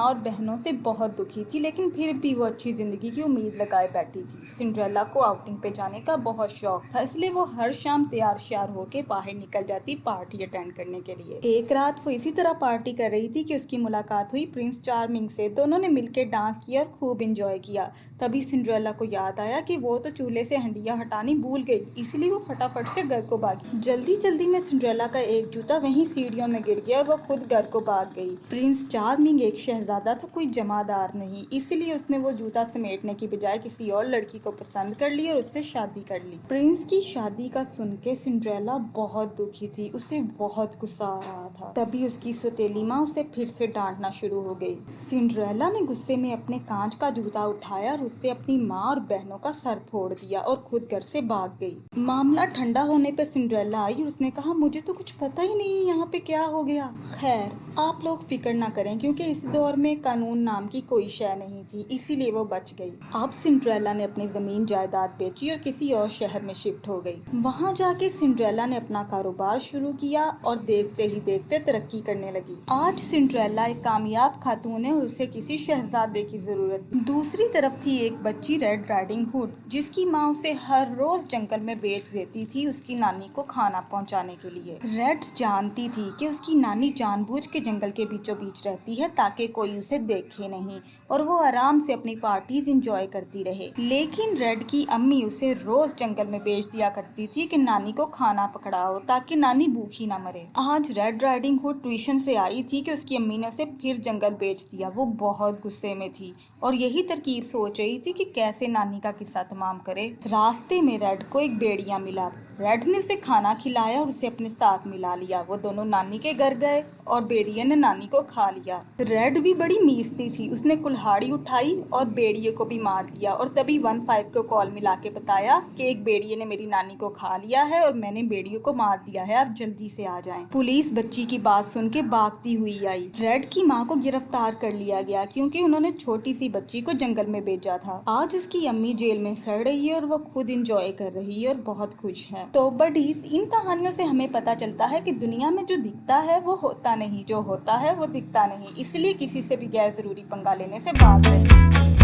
और बहनों से बहुत दुखी थी, लेकिन फिर भी वो अच्छी ज़िंदगी की उम्मीद लगाए बैठी थी। सिंड्रेला को आउटिंग पे जाने का बहुत शौक था, इसलिए वो हर शाम तैयार श्यार होकर बाहर निकल जाती पार्टी अटेंड करने के लिए। एक रात वो इसी तरह पार्टी कर रही थी कि उसकी मुलाकात हुई प्रिंस चार्मिंग से। दोनों ने मिलकर डांस किया और खूब इंजॉय किया। तभी सिंड्रेला को याद आया कि वो तो चूल्हे से हंडिया हटानी भूल गई, इसलिए वो फटाफट से घर को भागी। जल्दी जल्दी में सिंड्रेला का एक जूता वहीं सीढ़ियों में गिर गया और वो खुद घर को भाग गई। प्रिंस चार्मिंग एक शहजादा था, कोई जमादार नहीं, इसलिए उसने वो जूता समेटने की बजाय किसी और लड़की को पसंद कर ली और उससे शादी कर ली। प्रिंस की शादी का सुन के सिंड्रेला बहुत दुखी थी, उसे बहुत गुस्सा आ रहा था। तभी उसकी सौतेली माँ उसे फिर से डांटना शुरू हो गई। सिंड्रेला ने गुस्से में अपने कांच का जूता उठाया और उससे अपनी माँ और बहनों का सर फोड़ दिया और खुद घर से भाग गई। मामला ठंडा होने पर सिंड्रेला आई और उसने कहा, मुझे तो कुछ पता ही नहीं यहाँ पे क्या हो गया। खैर, आप लोग फिक्र ना करें, क्योंकि इस दौर में कानून नाम की कोई शय नहीं थी, इसीलिए वो बच गई। अब सिंड्रेला ने अपनी जमीन जायदाद बेची और किसी और शहर में शिफ्ट हो गई। वहाँ जाके सिंड्रेला ने अपना कारोबार शुरू किया और देखते ही देखते तरक्की करने लगी। आज सिंड्रेला एक कामयाब खातून है और उसे किसी शहजादे की जरूरत। दूसरी तरफ थी एक बच्ची रेड राइडिंग हुड, जिसकी माँ उसे हर रोज जंगल में बेच देती थी उसकी नानी को खाना पहुँचाने के लिए। रेड जानती थी कि उसकी नानी जानबूझ के जंगल के बीचों बीच रहती है ताकि कोई उसे देखे नहीं और वो आराम से अपनी पार्टीज एंजॉय करती रहे। लेकिन रेड की अम्मी उसे रोज जंगल में भेज दिया करती थी कि नानी को खाना पकड़ाओ ताकि नानी भूखी ना मरे। आज रेड राइडिंग हुड ट्यूशन से आई थी कि उसकी अम्मी ने उसे फिर जंगल भेज दिया। वो बहुत गुस्से में थी और यही तरकीब सोच रही थी कि कैसे नानी का किस्सा तमाम करे। रास्ते में रेड को एक भेड़िया मिला। रेड ने उसे खाना खिलाया और उसे अपने साथ मिला लिया। वो दोनों नानी के घर गए और भेड़िए ने नानी को खा लिया। रेड भी बड़ी मीसती थी, उसने कुल्हाड़ी उठाई और भेड़िए को भी मार दिया और तभी 15 को कॉल मिला के बताया कि एक भेड़िए ने मेरी नानी को खा लिया है और मैंने भेड़िए को मार दिया है, आप जल्दी से आ जाएं। पुलिस बच्ची की बात सुन के भागती हुई आई। रेड की माँ को गिरफ्तार कर लिया गया क्योंकि उन्होंने छोटी सी बच्ची को जंगल में भेजा था। आज उसकी अम्मी जेल में सड़ रही है और वो खुद इंजॉय कर रही है और बहुत खुश है। तो बडीज, इन कहानियों से हमें पता चलता है कि दुनिया में जो दिखता है वो होता नहीं, जो होता है वो दिखता नहीं, इसलिए किसी से भी गैर जरूरी पंगा लेने से बाज रहे।